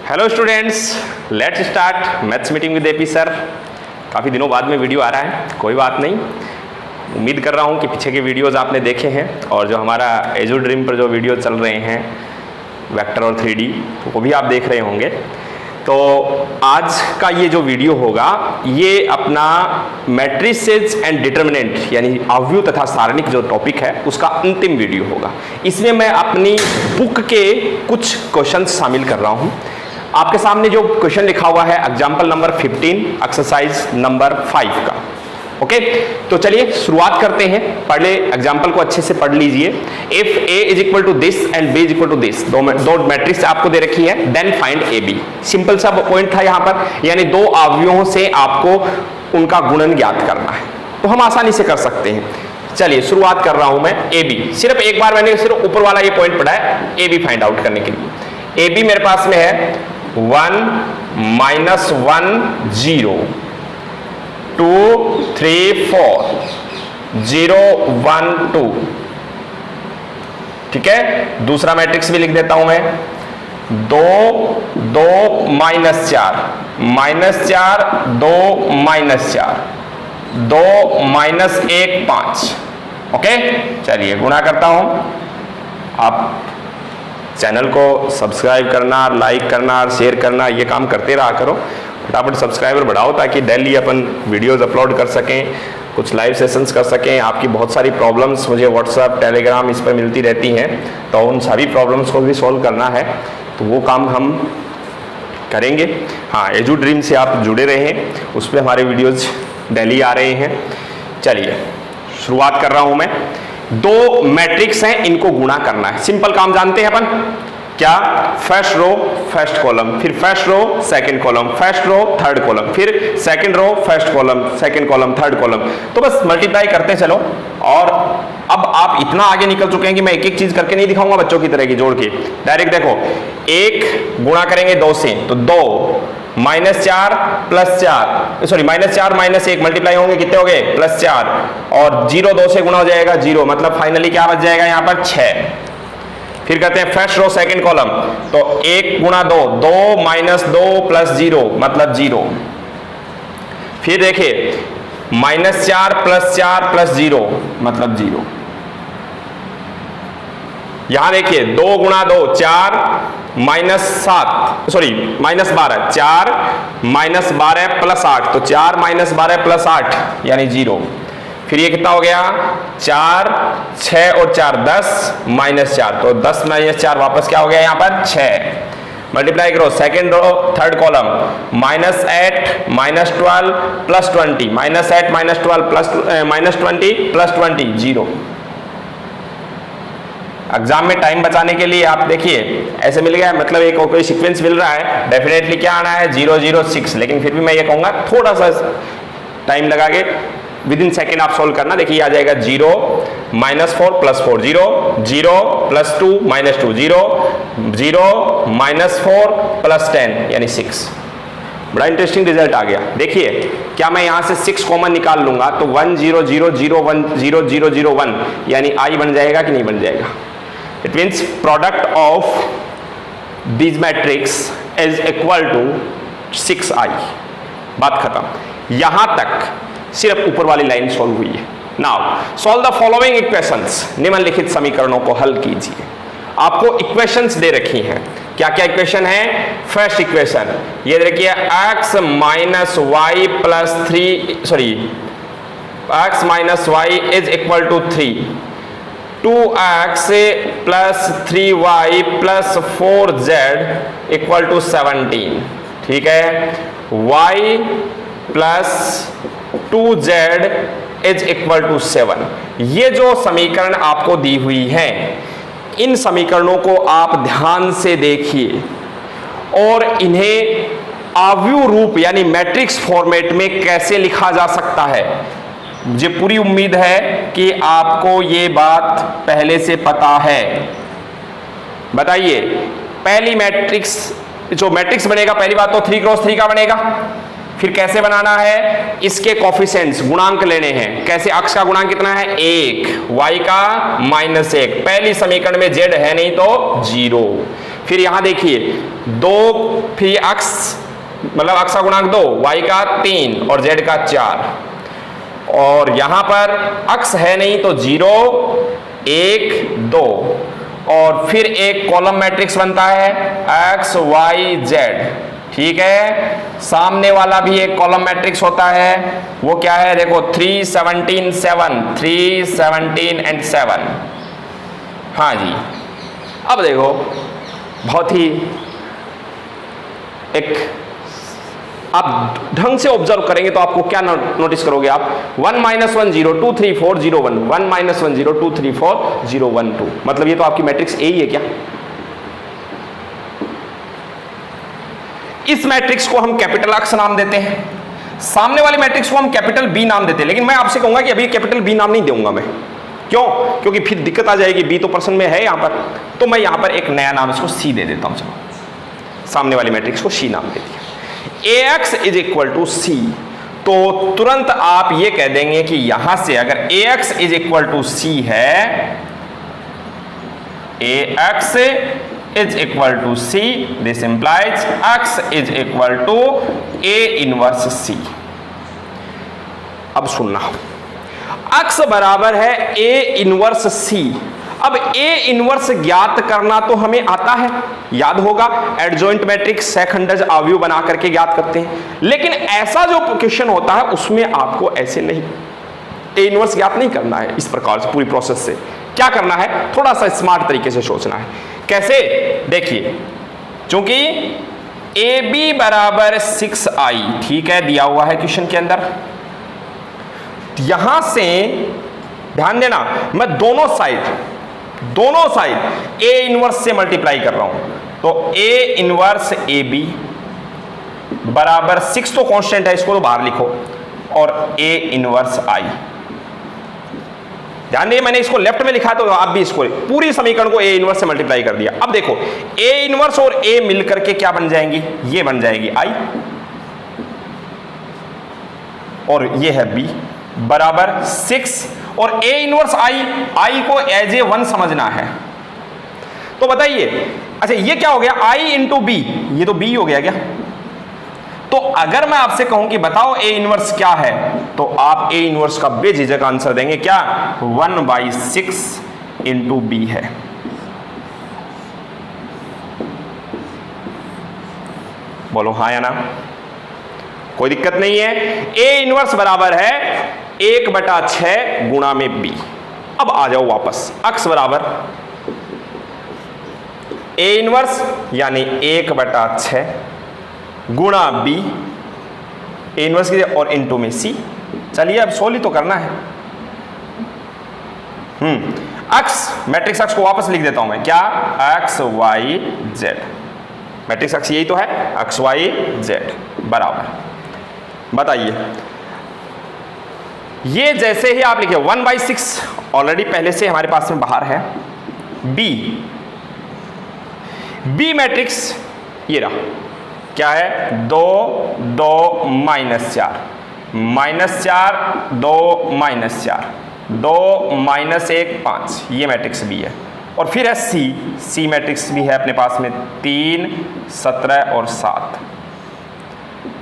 Hello students, let's start maths meeting with AP sir. काफ़ी दिनों बाद में वीडियो आ रहा है, कोई बात नहीं। उम्मीद कर रहा हूँ कि पीछे के वीडियोज़ आपने देखे हैं और जो हमारा एजू ड्रीम पर जो वीडियो चल रहे हैं वेक्टर और 3D वो भी आप देख रहे होंगे। तो आज का ये जो वीडियो होगा ये अपना मैट्रिसेस एंड डिटर्मिनेंट यानी अवयव तथा सारणिक जो टॉपिक है उसका अंतिम वीडियो होगा। इसमें मैं अपनी बुक के कुछ क्वेश्चंस शामिल कर रहा हूँ। आपके सामने जो क्वेश्चन लिखा हुआ है एग्जाम्पल नंबर 15 एक्सरसाइज नंबर 5 का। ओके, तो चलिए शुरुआत करते हैं। पहले एग्जाम्पल को अच्छे से पढ़ लीजिए। If A is equal to this and B is equal to this, दो मैट्रिक्स आपको दे रखी है, then find A B. Simple सा पॉइंट था यहाँ पर, यानी दो अवयवों से आपको उनका गुणन ज्ञात करना है, तो हम आसानी से कर सकते हैं। चलिए शुरुआत कर रहा हूं मैं ए बी। सिर्फ एक बार मैंने सिर्फ ऊपर वाला ये पॉइंट पढ़ा है ए बी फाइंड आउट करने के लिए। ए बी मेरे पास में है 1 -1 0 2 3 4 0 1 2। ठीक है, दूसरा मैट्रिक्स भी लिख देता हूं मैं 2 2 -4 -4 2 -4 2 -1 5। ओके, चलिए गुणा करता हूं। आप चैनल को सब्सक्राइब करना, लाइक करना और शेयर करना ये काम करते रहा करो। फटाफट सब्सक्राइबर बढ़ाओ ताकि डेली अपन वीडियोस अपलोड कर सकें, कुछ लाइव सेशंस कर सकें। आपकी बहुत सारी प्रॉब्लम्स मुझे व्हाट्सएप, टेलीग्राम इस पर मिलती रहती हैं, तो उन सारी प्रॉब्लम्स को भी सॉल्व करना है, तो वो काम हम करेंगे। हाँ, एजू ड्रीम से आप जुड़े रहें, उस पर हमारे वीडियोज़ डेली आ रहे हैं। चलिए शुरुआत कर रहा हूँ मैं। दो मैट्रिक्स हैं, इनको गुणा करना है। सिंपल काम जानते हैं अपन क्या? फर्स्ट रो फर्स्ट कॉलम, फिर first row second column, first row third column, फिर second row first column, second column, third column. तो बस मल्टीप्लाई करते चलो। और अब आप इतना आगे निकल चुके हैं कि मैं एक एक चीज करके नहीं दिखाऊंगा, बच्चों की तरह की जोड़ के डायरेक्ट। देखो, एक गुणा करेंगे 2 से, तो 2 -4 +4 सॉरी -4 -1 मल्टीप्लाई होंगे, कितने हो गए? +4। और 0 2 से गुणा हो जाएगा 0, मतलब फाइनली क्या बच जाएगा यहाँ पर? 6। फिर करते हैं फर्स्ट रो सेकंड कॉलम, तो 1 गुणा 2 2 -2 + 0 मतलब 0। फिर देखिए -4 +4 + 0 मतलब 0। यहां देखिए 2 गुणा 2 4 -7 सॉरी -12 4 -12 + 8, तो 4 -12 + 8 यानी 0। फिर ये कितना हो गया? 4 6 और 4 10 -4, तो 10 -4 वापस क्या हो गया यहाँ पर? 6। मल्टीप्लाई करो second row third column, -8 -12 + 20 -8 -12 -20 + 20 0। Exam में टाइम बचाने के लिए आप देखिए ऐसे मिल गया, मतलब एक कोई सीक्वेंस मिल रहा है, डेफिनेटली क्या आना है? 0 0 6। लेकिन फिर भी मैं ये कहूंगा थोड़ा सा टाइम लगा के विद इन सेकेंड आप सोल्व करना। देखिए आ जाएगा 0 -4 + 4 0 0 +2 -2 0 0 -4 + 10 यानी 6। बड़ा इंटरेस्टिंग रिजल्ट आ गया। देखिए क्या मैं यहां से 6 कॉमन निकाल लूंगा तो 1 0 0 0 1 0 0 0 1 यानी i बन जाएगा कि नहीं बन जाएगा? It means product of this matrix is equal to 6i। बात खत्म। यहां तक सिर्फ ऊपर वाली लाइन सॉल्व हुई है। Now solve the following equations. निम्नलिखित समीकरणों को हल कीजिए। आपको इक्वेशंस दे रखी हैं। क्या क्या इक्वेशन है? फर्स्ट इक्वेशन ये देखिए x - y + 3 sorry x - y is equal to 3, 2x + 3y + 4z equal to 17। ठीक है, y + 2z is equal to 7। ये जो समीकरण आपको दी हुई है, इन समीकरणों को आप ध्यान से देखिए और इन्हें अवयव रूप यानी मैट्रिक्स फॉर्मेट में कैसे लिखा जा सकता है। मुझे पूरी उम्मीद है कि आपको ये बात पहले से पता है। बताइए, पहली मैट्रिक्स जो मैट्रिक्स बनेगा, पहली बात तो 3 × 3 का बनेगा। फिर कैसे बनाना है? इसके कोफिशिएंट्स गुणांक लेने हैं। कैसे? अक्ष का गुणांक कितना है? 1, y का -1। पहली समीकरण में z है नहीं तो 0। फिर यहां देखिए 2, फिर अक्स मतलब अक्ष का गुणांक 2, y का 3 और z का 4, और यहां पर अक्ष है नहीं तो 0 1 2, और फिर एक कॉलम मैट्रिक्स बनता है x y z, ठीक है। सामने वाला भी एक कॉलम मैट्रिक्स होता है, वो क्या है देखो 3 17 7, 3 17 एंड 7। हाँ जी, अब देखो बहुत ही एक आप ढंग से ऑब्जर्व करेंगे तो आपको क्या नोटिस करोगे आप, 1 -1 0 2 3 4 0 1, 1 -1 0 2 3 4 0 1 2, मतलब ये तो आपकी मैट्रिक्स ए ही है क्या। इस मैट्रिक्स को हम कैपिटल अक्स नाम देते हैं, सामने वाली मैट्रिक्स को हम कैपिटल बी नाम देते हैं, लेकिन मैं आपसे कहूंगा कि अभी कैपिटल बी नाम नहीं दूंगा मैं, क्यों, क्योंकि फिर दिक्कत आ जाएगी, बी तो पर्सन में है यहां पर, तो मैं यहां पर एक नया नाम इसको सी दे देता हूं। चलो सामने वाली मैट्रिक्स को सी नाम दे दिया, ax इज इक्वल टू सी, तो तुरंत आप ये कह देंगे कि यहां से अगर ax is equal to c है, ax इज इक्वल टू सी, this implies x is equal to a inverse c। अब सुनना, x बराबर है a इनवर्स c। अब a इनवर्स ज्ञात करना तो हमें आता है, याद होगा एडजॉइंट मैट्रिक्स सेकंडज अवयव बना करके ज्ञात करते हैं, लेकिन ऐसा जो क्वेश्चन होता है उसमें आपको ऐसे नहीं a इनवर्स ज्ञात नहीं करना है, इस प्रकार से पूरी प्रोसेस से क्या करना है, थोड़ा सा स्मार्ट तरीके से सोचना है। कैसे, देखिए चूंकि AB बराबर 6i, ठीक है, दिया हुआ है क्वेश्चन के अंदर, यहां से ध्यान देना मैं दोनों साइड A इनवर्स से मल्टीप्लाई कर रहा हूं, तो A इनवर्स AB बराबर 6 तो कांस्टेंट है, इसको तो बाहर लिखो, और A इनवर्स I। ध्यान दिए मैंने इसको लेफ्ट में लिखा तो आप भी इसको पूरी समीकरण को A इनवर्स से मल्टीप्लाई कर दिया। अब देखो A इनवर्स और A मिलकर के क्या बन जाएंगी, ये बन जाएगी I, और ये है B बराबर 6, और A इनवर्स I को एज ए 1 समझना है। तो बताइए, अच्छा ये क्या हो गया, I इंटू बी, ये तो B हो गया क्या। तो अगर मैं आपसे कहूं कि बताओ A इनवर्स क्या है, तो आप A इनवर्स का बेझिझक आंसर देंगे क्या, 1/6 इंटू B है। बोलो हाँ या ना, कोई दिक्कत नहीं है। A इनवर्स बराबर है 1/6 गुणा में B। अब आ जाओ वापस, अक्स बराबर A इनवर्स यानी 1/6 गुणा B, A इनवर्स की और इनटू में C। चलिए अब सोल्व तो करना है। अक्स, मैट्रिक्स अक्स को वापस लिख देता हूं मैं, क्या, x y z, मैट्रिक्स अक्स यही तो है, x y z बराबर, बताइए ये जैसे ही आप लिखे 1/6 ऑलरेडी पहले से हमारे पास में बाहर है, B मैट्रिक्स ये रहा, क्या है, 2 2 -4 -4 2 -4 2 -1 5, ये मैट्रिक्स B है। और फिर है C मैट्रिक्स भी है अपने पास में 3 17 और 7।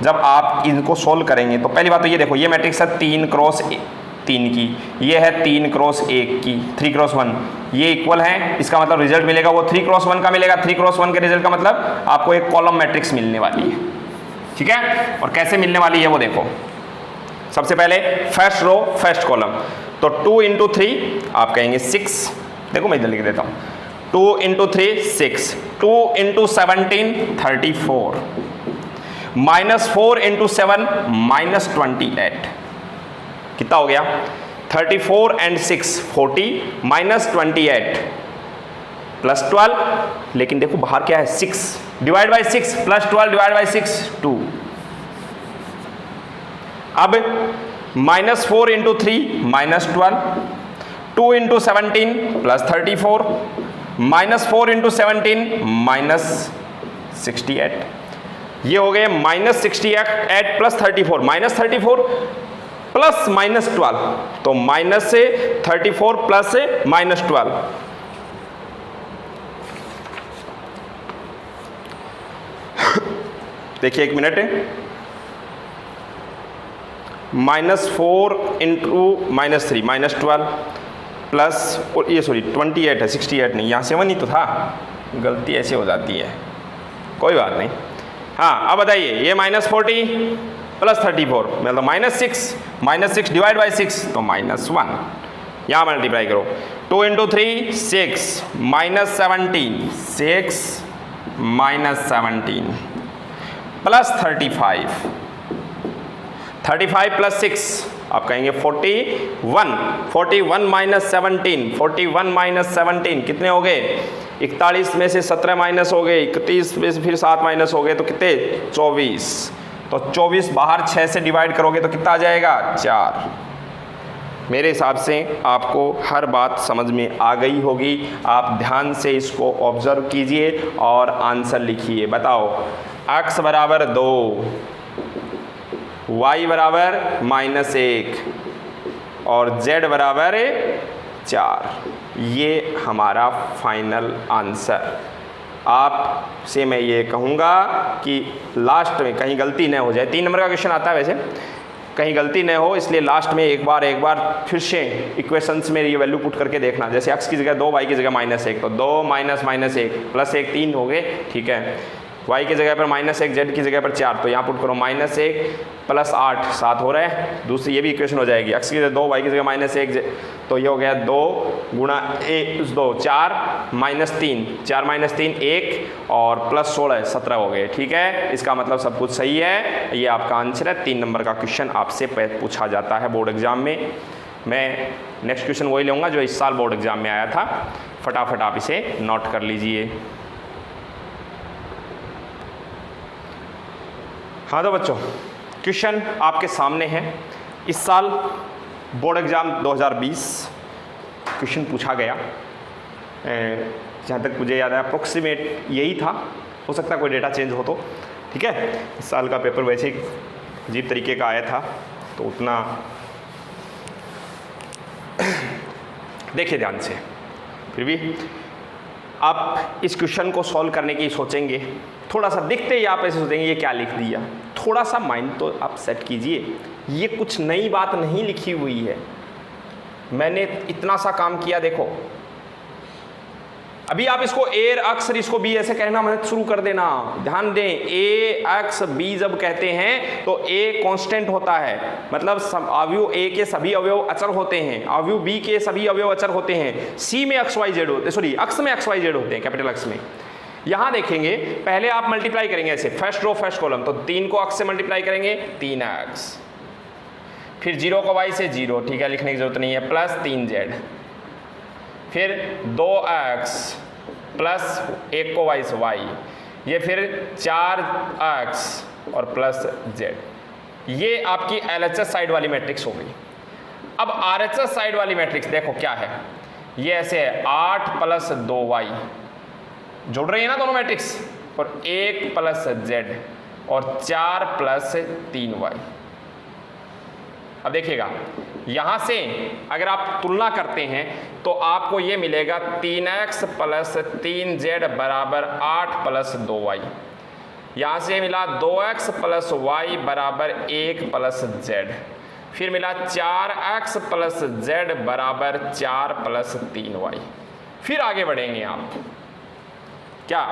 जब आप इनको सोल्व करेंगे तो पहली बात तो ये देखो, ये मैट्रिक्स है 3 क्रॉस 3 की, ये है 3 क्रॉस 1 की, 3 क्रॉस 1, ये इक्वल है, इसका मतलब रिजल्ट मिलेगा वो 3 क्रॉस 1 का मिलेगा। 3 क्रॉस 1 के रिजल्ट का मतलब आपको एक कॉलम मैट्रिक्स मिलने वाली है, ठीक है। और कैसे मिलने वाली है वो देखो, सबसे पहले फर्स्ट रो फर्स्ट कॉलम, तो 2 इंटू 3 आप कहेंगे 6, देखो मैं इधर लिख देता हूँ, 2 इंटू 3 6, 2 इंटू 17 34, -4 इंटू 7 -28, कितना हो गया, 34 एंड 6 40 -28 प्लस 12, लेकिन देखो बाहर क्या है 6 divide by 6 plus 12 divide by 6 2। अब -4 इंटू 3 -12, 2 इंटू 17 प्लस 34, -4 इंटू 17 -68, ये हो गए -68 प्लस 34 -34 प्लस -12, तो माइनस से 34 प्लस से -12, देखिए 1 मिनट, -4 इंटू -3 -12 प्लस, और ये सॉरी 28 है, 68 नहीं, यहाँ 7 ही तो था, गलती ऐसे हो जाती है, कोई बात नहीं। हाँ अब बताइए, ये -40 प्लस 34 मतलब -6 डिवाइड बाई 6 तो -1, यहाँ मल्टीप्लाई करो। 2 इंटू 3 6 -17 6 -17 प्लस 35 प्लस 6 आप कहेंगे 41 माइनस 17 कितने हो गए? 41 में से 17 माइनस हो गए, 31 में से फिर 7 माइनस हो गए तो कितने? 24। तो 24 बाहर 6 से डिवाइड करोगे तो कितना आ जाएगा? 4। मेरे हिसाब से आपको हर बात समझ में आ गई होगी। आप ध्यान से इसको ऑब्जर्व कीजिए और आंसर लिखिए। बताओ, x बराबर 2, y बराबर -1 और z बराबर 4। ये हमारा फाइनल आंसर। आपसे मैं ये कहूँगा कि लास्ट में कहीं गलती न हो जाए। 3 नंबर का क्वेश्चन आता है वैसे, कहीं गलती न हो इसलिए लास्ट में एक बार फिर से इक्वेशंस में ये वैल्यू पुट करके देखना। जैसे x की जगह 2, y की जगह -1 तो 2 -1 प्लस 1 3 हो गए, ठीक है। y की जगह पर -1, z की जगह पर 4 तो यहाँ पुट करो -1 प्लस 8 7 हो रहा है। दूसरी ये भी इक्वेशन हो जाएगी, x की जगह 2, y की जगह -1 तो ये हो गया 2 गुणा 2 4 -3 4 -3 1 और प्लस 16 17 हो गए, ठीक है। इसका मतलब सब कुछ सही है, ये आपका आंसर है। 3 नंबर का क्वेश्चन आपसे पूछा जाता है बोर्ड एग्जाम में। मैं नेक्स्ट क्वेश्चन वही लूँगा जो इस साल बोर्ड एग्जाम में आया था। फटाफट आप इसे नोट कर लीजिए। हाँ तो बच्चों, क्वेश्चन आपके सामने है। इस साल बोर्ड एग्ज़ाम 2020 क्वेश्चन पूछा गया, जहाँ तक मुझे याद है अप्रोक्सीमेट यही था, हो सकता है कोई डेटा चेंज हो तो, ठीक है। इस साल का पेपर वैसे ही अजीब तरीके का आया था तो उतना देखिए ध्यान से। फिर भी आप इस क्वेश्चन को सॉल्व करने की सोचेंगे, थोड़ा सा दिखते ही आप ऐसे सोचेंगे ये क्या लिख दिया। थोड़ा सा माइंड तो आप सेट कीजिए, ये कुछ नई बात नहीं लिखी हुई है। मैंने इतना सा काम किया, देखो अभी आप इसको ए अक्सर इसको बी ऐसे कहना मत शुरू कर देना। ध्यान दें, ए एक्स बी जब कहते हैं तो ए कांस्टेंट होता है, मतलब अवयव ए के सभी अवयव अचर होते हैं, अवयव बी के सभी अवयव अचर होते हैं। सी में एक्स वाई जेड होते, सॉरी एक्स में एक्स वाई जेड होते हैं, कैपिटल एक्स में। यहां देखेंगे पहले आप मल्टीप्लाई करेंगे ऐसे, फर्स्ट रो फर्स्ट कॉलम, तो 3 को एक्स से मल्टीप्लाई करेंगे 3x, फिर 0 को y से 0, ठीक है, लिखने की जरूरत नहीं है, प्लस 3z, फिर 2x प्लस 1 को y से y, ये फिर 4x और प्लस z। ये आपकी LHS साइड वाली मैट्रिक्स हो गई। अब RHS साइड वाली मैट्रिक्स देखो क्या है, ये ऐसे है 8 प्लस 2y, जोड़ रही है ना दोनों मैट्रिक्स, और 1 प्लस z और 4 प्लस 3y। अब देखिएगा यहां से अगर आप तुलना करते हैं तो आपको ये मिलेगा 3x प्लस 3z बराबर 8 प्लस 2y। यहां से मिला 2x प्लस y बराबर 1 प्लस z, फिर मिला 4x प्लस z बराबर 4 प्लस 3y। फिर आगे बढ़ेंगे आप, क्या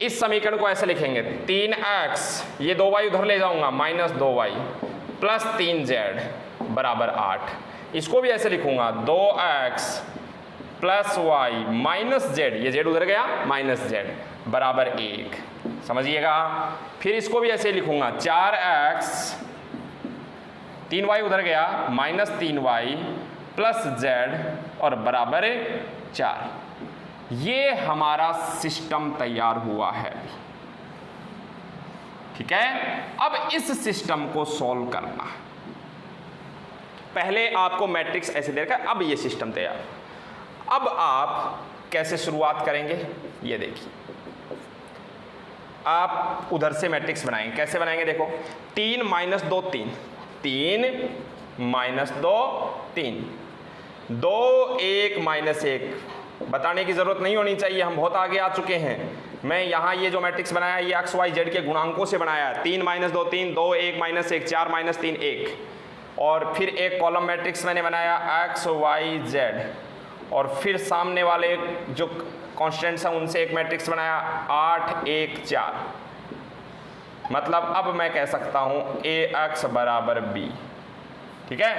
इस समीकरण को ऐसे लिखेंगे, 3x, ये 2y उधर ले जाऊंगा, माइनस 2y प्लस 3z बराबर 8। इसको भी ऐसे लिखूंगा, 2x plus y minus z, ये z उधर गया, माइनस z बराबर 1, समझिएगा। फिर इसको भी ऐसे लिखूंगा, 4x, 3y उधर गया, माइनस 3y प्लस z और बराबर 4। ये हमारा सिस्टम तैयार हुआ है, ठीक है। अब इस सिस्टम को सॉल्व करना है। पहले आपको मैट्रिक्स ऐसे दे रखा है, अब ये सिस्टम तैयार। अब आप कैसे शुरुआत करेंगे ये देखिए, आप उधर से मैट्रिक्स बनाएंगे। कैसे बनाएंगे देखो, 3 माइनस 2 3, 3 माइनस 2 3, 2 1 माइनस 1, बताने की जरूरत नहीं होनी चाहिए, हम बहुत आगे आ चुके हैं। मैं यहाँ ये जो मैट्रिक्स बनाया ये एक्स वाई जेड के गुणांकों से बनाया है। 3 - 2 3, 2 1 - 1 4 - 3 1, और फिर एक कॉलम मैट्रिक्स मैंने बनाया एक्स वाई जेड, और फिर सामने वाले जो कॉन्स्टेंट्स हैं उनसे एक मैट्रिक्स बनाया 8 1 4। मतलब अब मैं कह सकता हूँ ए एक्स बराबर बी। ठीक है,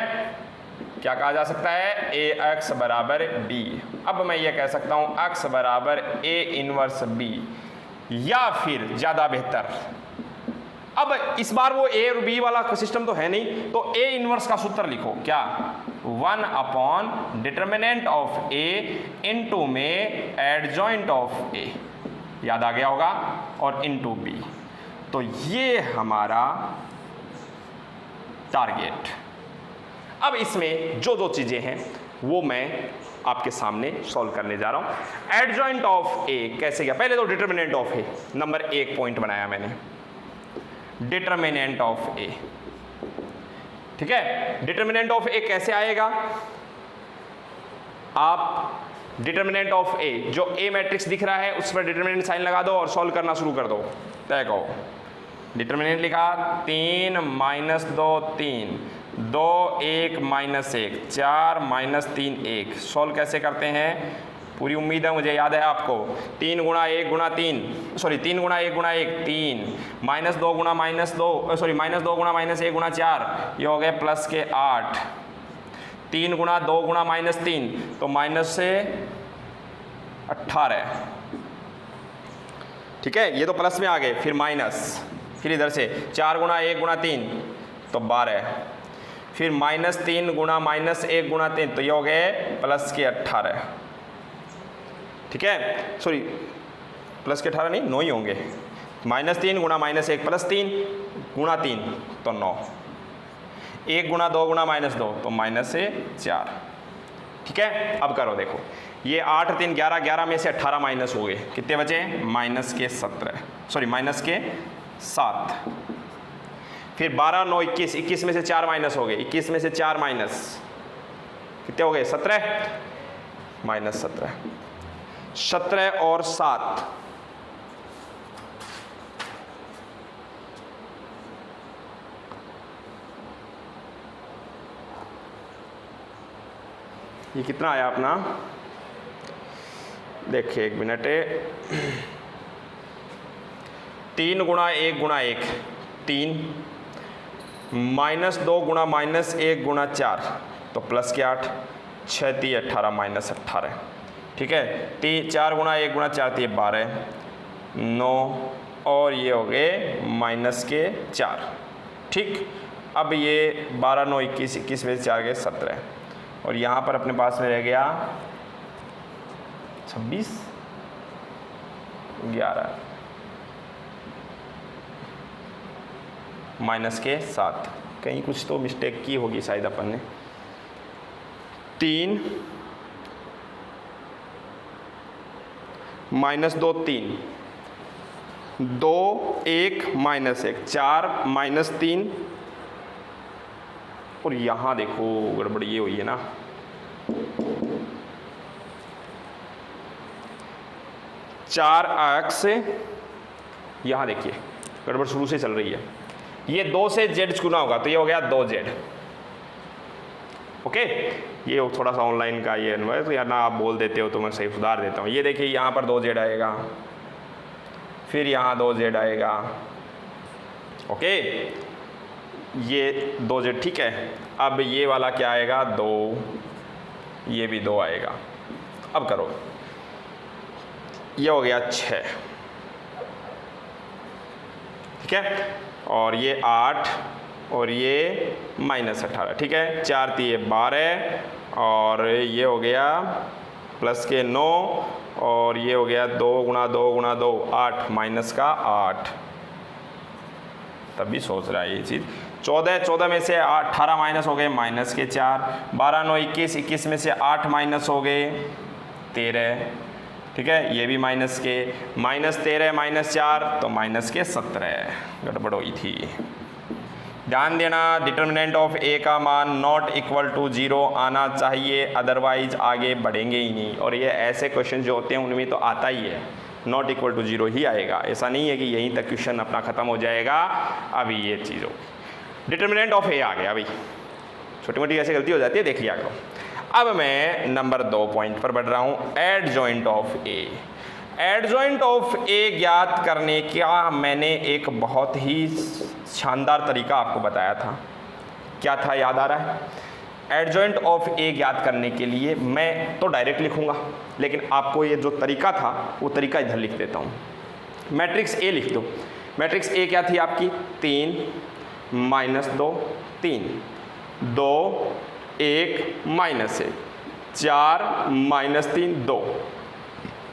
क्या कहा जा सकता है? ए एक्स बराबर बी। अब मैं ये कह सकता हूँ एक्स बराबर ए इनवर्स बी, या फिर ज़्यादा बेहतर, अब इस बार वो ए और बी वाला सिस्टम तो है नहीं, तो ए इनवर्स का सूत्र लिखो। क्या? 1 डिटर्मिनेंट ऑफ ए इंटू में एडजॉइंट ऑफ ए, याद आ गया होगा, और इंटू बी। तो ये हमारा टारगेट। अब इसमें जो जो चीज़ें हैं वो मैं आपके सामने सॉल्व करने जा रहा हूं। एडजॉइंट ऑफ ए कैसे गया? पहले तो determinant of A, number 1 point बनाया मैंने, डिटर्मिनेंट ऑफ ए। ठीक है, डिटर्मिनेंट ऑफ ए कैसे आएगा? आप डिटर्मिनेंट ऑफ ए, जो ए मैट्रिक्स दिख रहा है उस पर डिटर्मिनेंट साइन लगा दो और सॉल्व करना शुरू कर दो। तय कहो, डिटर्मिनेंट लिखा 3 - 2 3, 2 1 - 1 4 - 3 1। सॉल्व कैसे करते हैं? पूरी उम्मीद है, मुझे याद है आपको। 3 × 1 × 3, सॉरी 3 × 1 × 1 3, -2 × -2, सॉरी -2 × -1 × 4, ये हो गए प्लस के 8। 3 × 2 × -3, तो माइनस से 18। ठीक है, ये तो प्लस में आ गए, फिर माइनस, फिर इधर से 4 × 1 × 3, तो 12, फिर -3 × -1 × 3, तो ये हो गए प्लस के 18। ठीक है, सॉरी प्लस के 18 नहीं, 9 ही होंगे। -3 × -1 + 3 × 3, तो 9। 1 × 2 × -2, तो माइनस से 4। ठीक है, अब करो, देखो ये 8 3 11, 11 में से 18 माइनस हो गए, कितने बचे? -17, सॉरी -7। फिर 12 9 21, 21 में से 4 माइनस हो गए, 21 में से 4 माइनस, कितने हो गए? 17, -17, 17 और 7, ये कितना आया अपना? देखिए 1 मिनट। 3 × 1 × 1 3, -2 × -1 × 4, तो प्लस के 8, 6 3 18 -18। ठीक है, 4 × 1 × 4 3 12, 9, और ये हो गए -4। ठीक, अब ये 12 9 21, 21 में से 4 गए 17, और यहाँ पर अपने पास में रह गया 26 11 -7। कहीं कुछ तो मिस्टेक की होगी शायद अपन ने। 3 -2 3, 2 1 -1 4 -3, और यहाँ देखो गड़बड़ ये हुई है ना, चार एक्स, यहाँ देखिए गड़बड़ शुरू से चल रही है। ये 2 से जेड चुना होगा, तो ये हो गया 2z। ओके, ये थोड़ा सा ऑनलाइन का ये अनुभव है, तो यार ना आप बोल देते हो तो मैं सही सुधार देता हूँ। ये देखिए यहाँ पर 2z आएगा, फिर यहाँ 2z आएगा। ओके, ये 2z। ठीक है, अब ये वाला क्या आएगा? 2, ये भी 2 आएगा। अब करो, ये हो गया 6। ठीक है, और ये 8, और ये -18। ठीक है, 4 3 12, और ये हो गया प्लस के 9, और ये हो गया 2 × 2 × 2 8 -8। तभी सोच रहा है ये चीज़। 14 में से 18 माइनस हो गए -4, 12 9 21, 21 में से 8 माइनस हो गए 13। ठीक है, ये भी -13 -4, तो -17। गड़बड़ हुई थी, ध्यान देना। डिटर्मिनेंट ऑफ ए का मान नॉट इक्वल टू 0 आना चाहिए, अदरवाइज आगे बढ़ेंगे ही नहीं। और ये ऐसे क्वेश्चन जो होते हैं उनमें तो आता ही है, नॉट इक्वल टू 0 ही आएगा। ऐसा नहीं है कि यहीं तक क्वेश्चन अपना खत्म हो जाएगा। अभी ये चीज़ होगी, डिटर्मिनेंट ऑफ ए आ गया। अभी छोटी मोटी ऐसी गलती हो जाती है, देख लिया करो। अब मैं नंबर 2 पॉइंट पर बढ़ रहा हूँ, adjoint of A. Adjoint of A ज्ञात करने का मैंने एक बहुत ही शानदार तरीका आपको बताया था। क्या था, याद आ रहा है? एडजॉइंट ऑफ ए ज्ञात करने के लिए मैं तो डायरेक्ट लिखूंगा, लेकिन आपको ये जो तरीका था वो तरीका इधर लिख देता हूँ। मैट्रिक्स ए लिख दो। मैट्रिक्स ए क्या थी आपकी? 3 -2 3 2 1 -1 4 -3 2।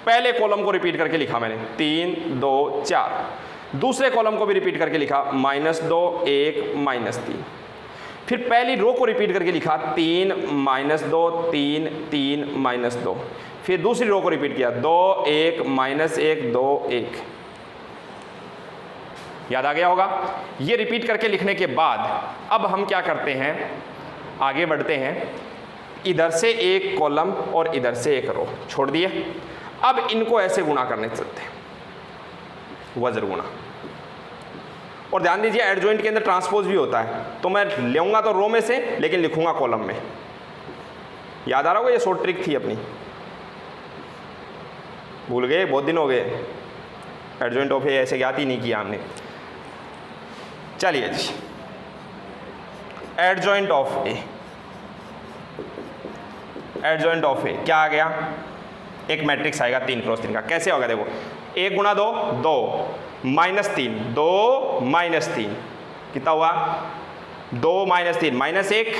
पहले कॉलम को रिपीट करके लिखा मैंने 3 2 4। दूसरे कॉलम को भी रिपीट करके लिखा -2 1 -3। फिर पहली रो को रिपीट करके लिखा 3 -2 3 3 -2। फिर दूसरी रो को रिपीट किया 2 1 -1 2 1। याद आ गया होगा? ये रिपीट करके लिखने के बाद अब हम क्या करते हैं, आगे बढ़ते हैं। इधर से एक कॉलम और इधर से एक रो छोड़ दिए। अब इनको ऐसे गुणा करने चलते हैं, वज्र गुणा। और ध्यान दीजिए एडजॉइंट के अंदर ट्रांसपोज भी होता है, तो मैं लूँगा तो रो में से, लेकिन लिखूंगा कॉलम में। याद आ रहा होगा, ये शॉर्ट ट्रिक थी अपनी, भूल गए? बहुत दिन हो गए। एडजॉइंट ऑफ ए ऐसे ज्ञात ही नहीं किया हमने। चलिए जी, adjoint of A. Adjoint of A क्या आ गया? एक मैट्रिक्स आएगा 3 × 3 का। कैसे होगा? देखो 1 × 2 2 -3 2 -3 कितना हुआ? 2 -3 -1।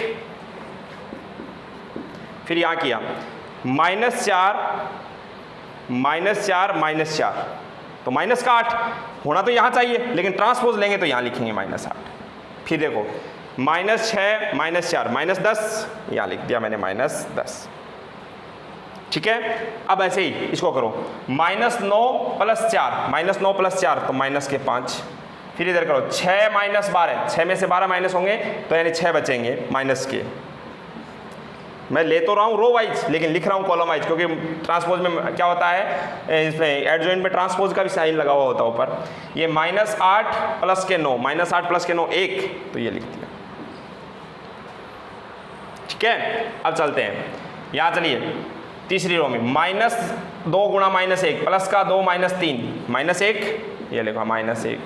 फिर यहाँ किया -4 -4 तो माइनस का 8 होना तो यहाँ चाहिए, लेकिन ट्रांसपोज लेंगे तो यहाँ लिखेंगे -8। फिर देखो -6 -4 -10, यहाँ लिख दिया मैंने -10। ठीक है। अब ऐसे ही इसको करो -9 + 4 -9 + 4 तो -5। फिर इधर करो 6 - 12, 6 में से 12 माइनस होंगे तो यानी 6 बचेंगे माइनस के। मैं ले तो रहा हूँ रो वाइज, लेकिन लिख रहा हूँ कॉलम वाइज, क्योंकि ट्रांसपोज में क्या होता है, इसमें एडजॉइंट में ट्रांसपोज का भी साइन लगा हुआ होता है ऊपर। ये -8 + के 9 -8 + के 9 1, तो ये लिख दिया। ठीक है। अब चलते हैं यहाँ, चलिए तीसरी रो में -2 × -1 प्लस का 2 -3 -1, ये लिखा -1।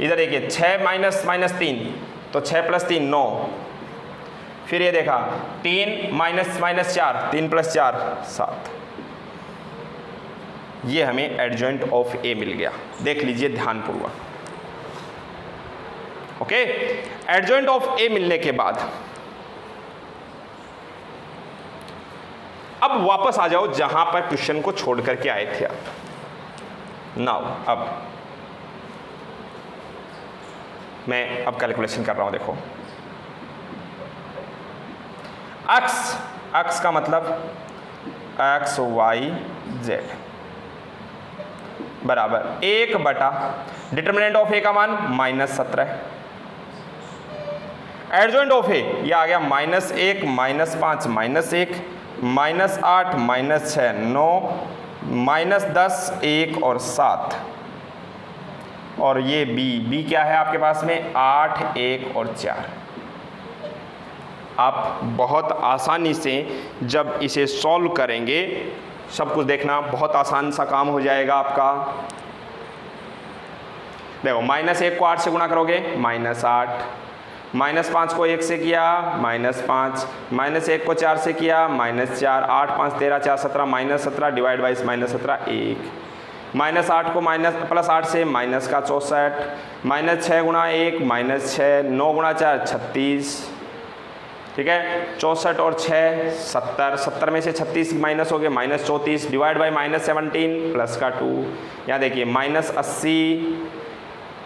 इधर देखिए 6 -3 तो 6 + 3 9। फिर ये देखा 3 -4 3 + 4 7। ये हमें एडजॉइंट ऑफ ए मिल गया। देख लीजिए ध्यानपूर्वक। ओके, एडजॉइंट ऑफ ए मिलने के बाद अब वापस आ जाओ जहां पर क्वेश्चन को छोड़ करके आए थे आप। नाउ अब मैं कैलकुलेशन कर रहा हूं। देखो अक्स का मतलब x y z बराबर 1/, डिटर्मिनेंट ऑफ ए का मान -17। एडजॉइंट ऑफ ए ये आ गया -1 -5 -1 -8 -6 9 -10 1 और 7। और ये बी क्या है आपके पास में? 8 1 और 4। आप बहुत आसानी से जब इसे सॉल्व करेंगे, सब कुछ देखना, बहुत आसान सा काम हो जाएगा आपका। देखो -1 को 8 से गुणा करोगे -8, -5 को 1 से किया -5, -1 को 4 से किया -4, 8 5 13 4 17 -17 डिवाइड बाई -17 1, -8 को +8 से माइनस का 64, -6 × 1 -6, 9 × 4 36। ठीक है, 64 और 6 70, 70 में से 36 माइनस हो गए -34 डिवाइड बाई -17 प्लस का 2। यहाँ देखिए -80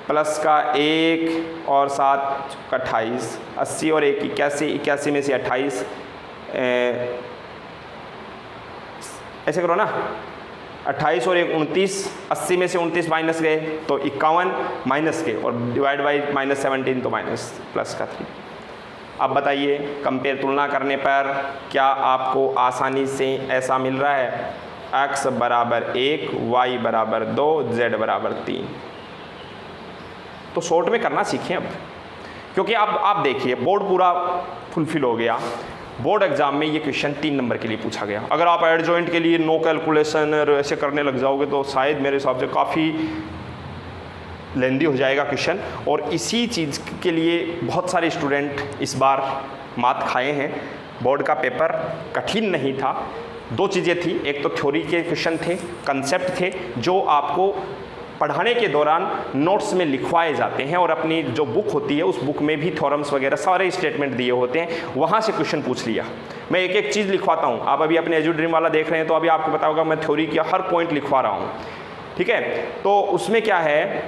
प्लस का 1 और 7 28, 80 और 1 81, 81 में से 28। ऐसे करो ना, 28 और 1 29, 80 में से 29 माइनस गए तो 51 माइनस के, और डिवाइड बाई -17 तो माइनस प्लस का 3। अब बताइए कंपेयर तुलना करने पर क्या आपको आसानी से ऐसा मिल रहा है? x बराबर 1, y बराबर 2, z बराबर 3। तो शॉर्ट में करना सीखें अब, क्योंकि अब आप देखिए बोर्ड पूरा फुलफिल हो गया। बोर्ड एग्जाम में ये क्वेश्चन 3 नंबर के लिए पूछा गया। अगर आप एडजॉइंट के लिए नो कैलकुलेशन और ऐसे करने लग जाओगे तो शायद मेरे हिसाब से काफ़ी लेंदी हो जाएगा क्वेश्चन, और इसी चीज़ के लिए बहुत सारे स्टूडेंट इस बार मात खाए हैं। बोर्ड का पेपर कठिन नहीं था, 2 चीज़ें थी, एक तो थ्योरी के क्वेश्चन थे, कंसेप्ट थे जो आपको पढ़ाने के दौरान नोट्स में लिखवाए जाते हैं, और अपनी जो बुक होती है उस बुक में भी थ्योरम्स वगैरह सारे स्टेटमेंट दिए होते हैं, वहाँ से क्वेश्चन पूछ लिया। मैं एक एक चीज़ लिखवाता हूँ। आप अभी अपने एजुड्रीम वाला देख रहे हैं तो अभी आपको पता होगा मैं थ्योरी का हर पॉइंट लिखवा रहा हूँ, ठीक है। तो उसमें क्या है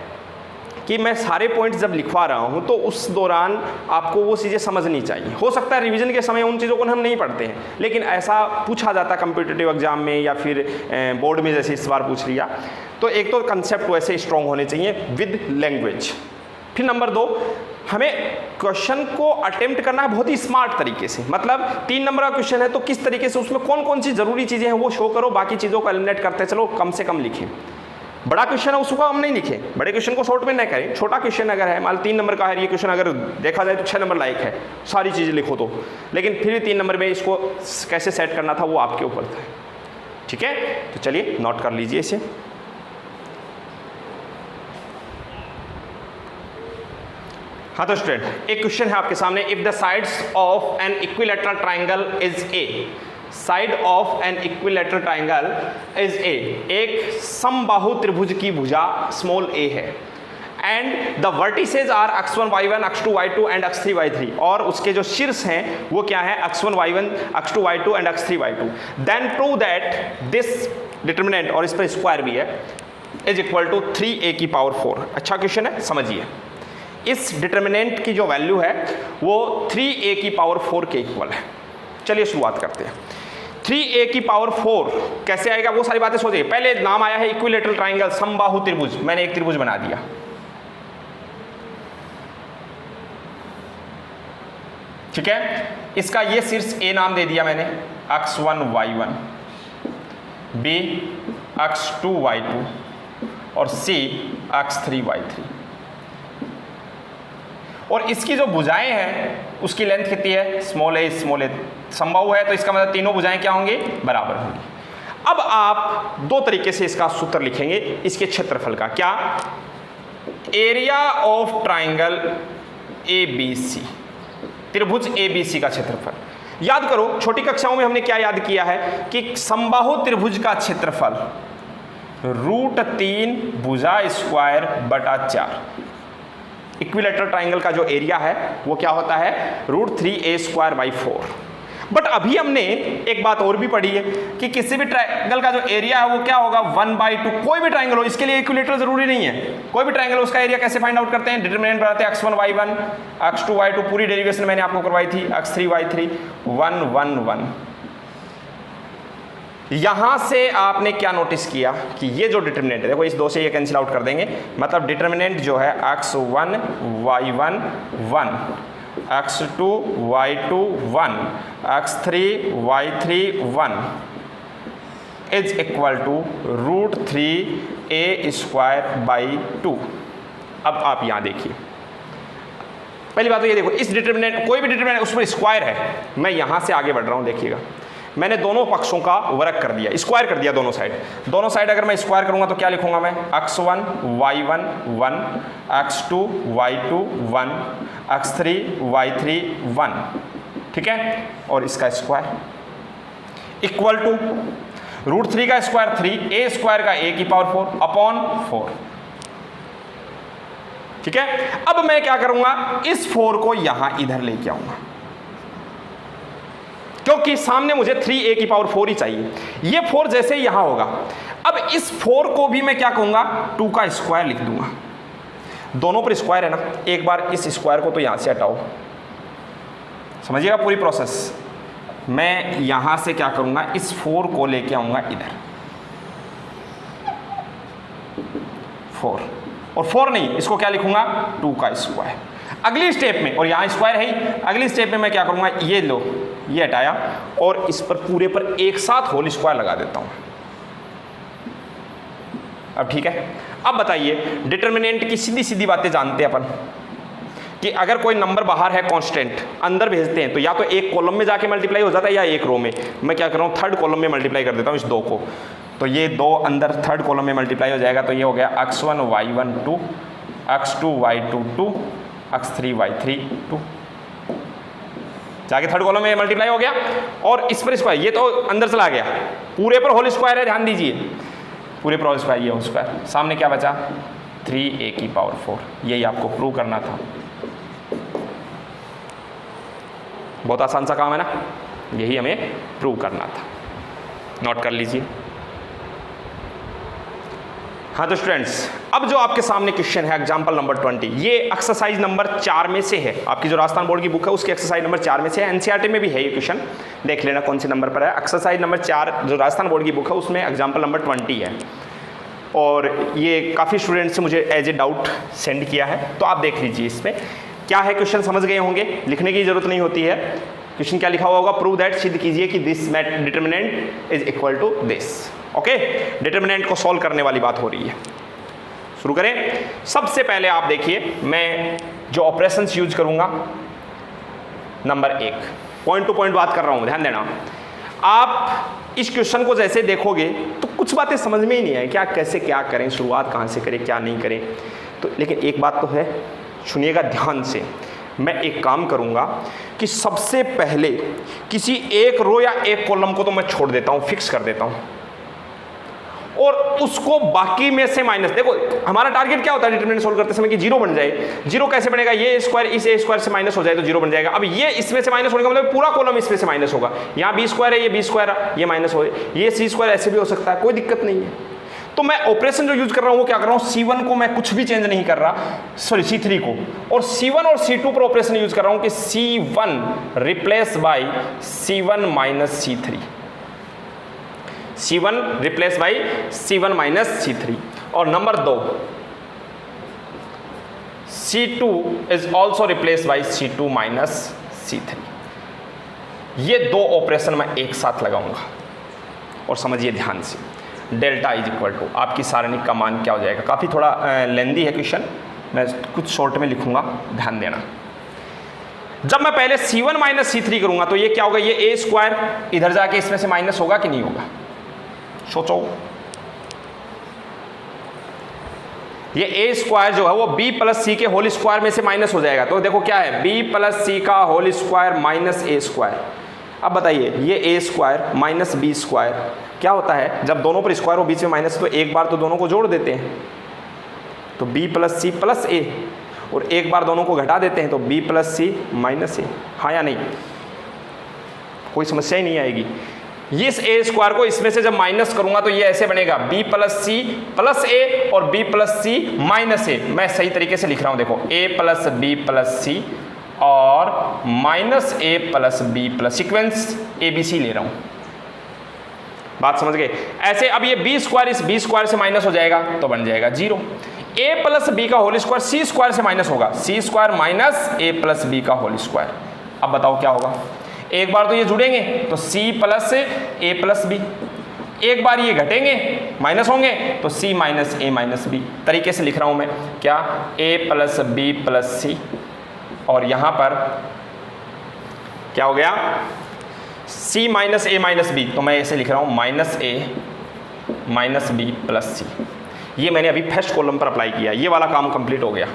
कि मैं सारे पॉइंट्स जब लिखवा रहा हूँ तो उस दौरान आपको वो चीज़ें समझनी चाहिए। हो सकता है रिवीजन के समय उन चीज़ों को हम नहीं पढ़ते हैं, लेकिन ऐसा पूछा जाता कम्पिटिटिव एग्जाम में या फिर बोर्ड में, जैसे इस बार पूछ लिया। तो एक तो कंसेप्ट वैसे स्ट्रॉन्ग होने चाहिए विद लैंग्वेज। फिर नंबर 2, हमें क्वेश्चन को अटेम्प्ट करना है बहुत ही स्मार्ट तरीके से। मतलब 3 नंबर का क्वेश्चन है तो किस तरीके से उसमें कौन कौन सी ज़रूरी चीज़ें हैं वो शो करो, बाकी चीज़ों को एलिमिनेट करते चलो, कम से कम लिखें। बड़ा क्वेश्चन है उसको हम नहीं लिखें, बड़े क्वेश्चन को शॉर्ट में नहीं करें। छोटा क्वेश्चन अगर है, मान 3 नंबर का है ये क्वेश्चन, अगर देखा जाए तो 6 नंबर लायक है, सारी चीज़ें लिखो तो, लेकिन फिर 3 नंबर में इसको कैसे सेट करना था वो आपके ऊपर था, ठीक है। तो चलिए नोट कर लीजिए इसे। हाँ तो स्टूडेंट, एक क्वेश्चन है आपके सामने, if the sides of an equilateral triangle is a, side of an equilateral triangle is a, एक समबाहु त्रिभुज की भुजा स्मॉल a है, and the vertices are x1 y1 x2 y2 and x3 y3, और उसके जो शीर्ष हैं वो क्या है x1 y1 x2 y2 and x3 y2, then prove that this determinant, और इस पर स्क्वायर भी है, इज इक्वल टू 3a की पावर 4। अच्छा क्वेश्चन है, समझिए। इस डिटरमिनेंट की जो वैल्यू है वो 3a की पावर 4 के इक्वल है। चलिए शुरुआत करते हैं। 3a की पावर 4 कैसे आएगा वो सारी बातें सोचिए। पहले नाम आया है इक्विलैटरल ट्राइंगल, समबाहु त्रिभुज, मैंने एक त्रिभुज बना दिया, ठीक है। इसका ये शीर्ष a नाम दे दिया मैंने, x1 y1, b x2 y2 और c x3 y3, और इसकी जो भुजाएं हैं उसकी लेंथ कितनी है, स्मॉल ए स्मॉल ए, समबाहु है तो इसका मतलब तीनों भुजाएं क्या होंगी, बराबर होंगी। अब आप 2 तरीके से इसका सूत्र लिखेंगे, इसके क्षेत्रफल का। क्या, एरिया ऑफ ट्राइंगल ABC, त्रिभुज ABC का क्षेत्रफल। याद करो छोटी कक्षाओं में हमने क्या याद किया है कि समबाहु त्रिभुज का क्षेत्रफल √3 भुजा स्क्वायर बटा 4। इक्विलैटरल ट्राइंगल का जो एरिया है वो क्या होता है, √3a²/4। बट अभी हमने एक बात और भी पढ़ी है कि किसी भी ट्राइंगल का जो एरिया है वो क्या होगा, 1/2। कोई भी ट्राइंगल हो, इसके लिए इक्विलैटरल जरूरी नहीं है, कोई भी ट्राइंगल उसका एरिया कैसे फाइंड आउट करते हैं, डिटरमिनेंट बनाते हैं x1 y1 x2 y2, पूरी डेरिवेशन मैंने आपको करवाई थी, x3 y3 1 1 1। यहां से आपने क्या नोटिस किया कि ये जो डिटरमिनेंट है, देखो इस 2 से ये कैंसिल आउट कर देंगे, मतलब डिटरमिनेंट जो है x1 y1 1, x2 y2 1, x3 y3 1 is equal to √3a²/2। अब आप यहां देखिए, पहली बात तो ये देखो, इस डिटरमिनेंट, कोई भी डिटरमिनेंट उस पर स्क्वायर है। मैं यहां से आगे बढ़ रहा हूं, देखिएगा मैंने दोनों पक्षों का वर्ग कर दिया, स्क्वायर कर दिया दोनों साइड। दोनों साइड अगर मैं स्क्वायर करूंगा तो क्या लिखूंगा मैं, x1 y1 1, x2 y2 1, x3 y3 1, ठीक है, और इसका स्क्वायर इक्वल टू √3 का स्क्वायर 3, a² का a की पावर 4 अपॉन 4, ठीक है। अब मैं क्या करूंगा, इस 4 को यहां इधर लेके आऊंगा, क्योंकि सामने मुझे 3a की पावर 4 ही चाहिए। ये 4 जैसे यहां होगा, अब इस 4 को भी मैं क्या कहूंगा, 2 का स्क्वायर लिख दूंगा। दोनों पर स्क्वायर है ना, एक बार इस स्क्वायर को तो यहां से हटाओ, समझिएगा पूरी प्रोसेस। मैं यहां से क्या करूंगा, इस 4 को लेके आऊंगा इधर, 4 और 4 नहीं, इसको क्या लिखूंगा, 2 का स्क्वायर। अगली स्टेप में, और यहाँ स्क्वायर है ही, अगली स्टेप में मैं क्या करूँगा, ये लो, ये हटाया और इस पर पूरे पर एक साथ होल स्क्वायर लगा देता हूँ। अब ठीक है, अब बताइए डिटर्मिनेंट की सीधी सीधी बातें जानते हैं अपन कि अगर कोई नंबर बाहर है कांस्टेंट, अंदर भेजते हैं तो या तो एक कॉलम में जाके मल्टीप्लाई हो जाता है या एक रो में। मैं क्या कर रहा हूँ, थर्ड कॉलम में मल्टीप्लाई कर देता हूँ इस 2 को, तो ये 2 अंदर थर्ड कॉलम में मल्टीप्लाई हो जाएगा, तो ये हो गया x1 y1 2, x2 y2 2, x3 y3 2, जाके थर्ड कॉलम में मल्टीप्लाई हो गया। और इस पर स्क्वायर, ये तो अंदर चला गया, पूरे पर होल स्क्वायर है, ध्यान दीजिए, पूरे पर होल स्क्वायर, ये होल स्क्वायर, सामने क्या बचा 3a की पावर 4, यही आपको प्रूव करना था। बहुत आसान सा काम है ना, यही हमें प्रूव करना था, नोट कर लीजिए। हाँ तो स्टूडेंट्स, अब जो आपके सामने क्वेश्चन है एग्जांपल नंबर 20, ये एक्सरसाइज नंबर 4 में से है, आपकी जो राजस्थान बोर्ड की बुक है उसकी एक्सरसाइज नंबर 4 में से है, एनसीईआरटी में भी है ये क्वेश्चन, देख लेना कौन से नंबर पर है। एक्सरसाइज नंबर 4 जो राजस्थान बोर्ड की बुक है उसमें एग्जाम्पल नंबर 20 है, और ये काफ़ी स्टूडेंट्स से मुझे एज ए डाउट सेंड किया है, तो आप देख लीजिए इसमें क्या है। क्वेश्चन समझ गए होंगे, लिखने की जरूरत नहीं होती है। क्वेश्चन क्या लिखा हुआ होगा, प्रूव दैट, सिद्ध कीजिए कि this determinant is equal to this. Okay, determinant को सॉल्व करने वाली बात हो रही है। शुरू करें। सबसे पहले आप देखिए, मैं जो ऑपरेशंस यूज करूंगा, नंबर 1, पॉइंट टू पॉइंट बात कर रहा हूं, ध्यान देना। आप इस क्वेश्चन को जैसे देखोगे तो कुछ बातें समझ में ही नहीं आए, क्या कैसे क्या करें, शुरुआत कहाँ से करें, क्या नहीं करें। तो लेकिन एक बात तो है, सुनिएगा ध्यान से। मैं एक काम करूंगा कि सबसे पहले किसी एक रो या एक कॉलम को तो मैं छोड़ देता हूं, फिक्स कर देता हूं, और उसको बाकी में से माइनस। देखो हमारा टारगेट क्या होता है डिटरमिनेंट सोल्व करते समय कि 0 बन जाए। 0 कैसे बनेगा, ये स्क्वायर इस ए स्क्वायर से माइनस हो जाए तो 0 बन जाएगा। अब ये इसमें से माइनस होने का मतलब पूरा कॉलम इसमें से माइनस होगा। यहाँ बी स्क्वायर है, ये बी स्क्वायर, ये माइनस हो, ये सी स्क्वायर ऐसे भी हो सकता है, कोई दिक्कत नहीं है। तो मैं ऑपरेशन जो यूज कर रहा हूं वो क्या कर रहा हूं, C1 को मैं कुछ भी चेंज नहीं कर रहा, सॉरी C3 को, और C1 और C2 पर ऑपरेशन यूज कर रहा हूं कि C1 replace by C1 minus C3, C1 replace by C1 minus C3। और number 2, C2 is also replace by C2 minus C3। ये 2 ऑपरेशन मैं एक साथ लगाऊंगा, और समझिए ध्यान से, डेल्टा इज इक्वल टू आपकी सारणी का मान क्या हो जाएगा। काफ़ी थोड़ा लेंदी है क्वेश्चन, मैं कुछ शॉर्ट में लिखूंगा, ध्यान देना। जब मैं पहले C1 माइनस C3 करूंगा तो ये क्या होगा, ये ए स्क्वायर इधर जाके इसमें से माइनस होगा कि नहीं होगा, सोचो। ये ए स्क्वायर जो है वो b प्लस सी के होल स्क्वायर में से माइनस हो जाएगा। तो देखो क्या है, b प्लस सी का होल स्क्वायर माइनस ए स्क्वायर। अब बताइए, ये ए स्क्वायर माइनस बी स्क्वायर क्या होता है, जब दोनों पर स्क्वायर हो बीच में माइनस, तो एक बार तो दोनों को जोड़ देते हैं, तो b plus C plus A, और एक बार दोनों को घटा देते हैं तो b प्लस सी माइनस ए। हाँ या नहीं, कोई समस्या ही नहीं आएगी। इस ए स्क्वायर को इसमें से जब माइनस करूंगा तो ये ऐसे बनेगा, b plus C plus A और b plus C minus A. मैं सही तरीके से लिख रहा हूं, देखो a प्लस बी प्लस सी और minus A plus B plus, sequence ABC ले रहा हूं, बात समझ गए। ऐसे अब ये b स्क्वायर इस b स्क्वायर से माइनस हो जाएगा तो बन जाएगा 0। a प्लस बी का होल स्क्वायर c स्क्वायर से माइनस होगा, c square minus a plus b का होल स्क्वायर। अब बताओ क्या होगा, एक बार तो ये जुड़ेंगे तो c plus a plus B, एक बार ये घटेंगे माइनस होंगे तो c minus a minus B. तरीके से लिख रहा हूं मैं क्या, a प्लस बी प्लस सी, और यहां पर क्या हो गया, c minus a minus B, तो मैं ऐसे लिख रहा हूं minus a minus B plus C. ये मैंने अभी फर्स्ट कॉलम पर अप्लाई किया, ये वाला काम कंप्लीट हो गया।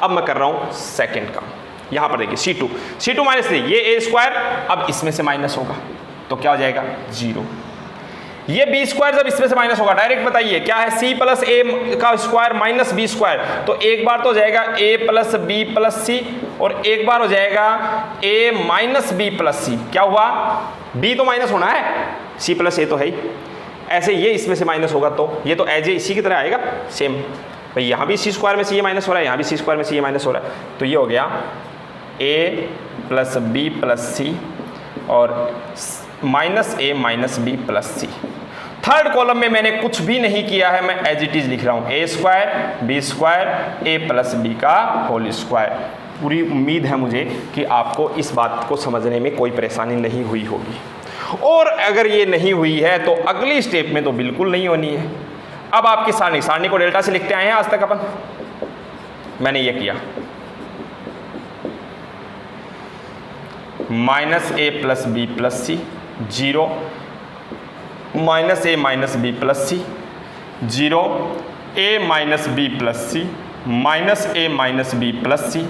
अब मैं कर रहा हूं सेकंड काम। यहां पर देखिए C2 माइनस 3, ये ए स्क्वायर अब इसमें से माइनस होगा तो क्या हो जाएगा 0। ये बी स्क्वायर जब इसमें से माइनस होगा, डायरेक्ट बताइए क्या है, c प्लस ए का स्क्वायर माइनस बी स्क्वायर, तो एक बार तो हो जाएगा a प्लस बी प्लस सी, और एक बार हो जाएगा a माइनस बी प्लस सी। क्या हुआ, b तो माइनस होना है, c प्लस ए तो है ही, ऐसे ये इसमें से माइनस होगा तो ये तो एज ए इसी की तरह आएगा सेम। भाई यहाँ भी c स्क्वायर में से ये माइनस हो रहा है, यहाँ भी c स्क्वायर में से ये माइनस हो रहा है, तो ये हो गया a प्लस बी प्लस सी और minus a minus B plus c. Third column में मैंने कुछ भी नहीं किया है, मैं एज इट इज लिख रहा हूँ a square b square a plus b का होल स्क्वायर। पूरी उम्मीद है मुझे कि आपको इस बात को समझने में कोई परेशानी नहीं हुई होगी, और अगर ये नहीं हुई है तो अगली स्टेप में तो बिल्कुल नहीं होनी है। अब आपकी सारणी को डेल्टा से लिखते आए हैं आज तक अपन, मैंने ये किया minus A plus B plus C 0, minus a minus B plus C 0, A minus B plus C minus a minus B plus सी,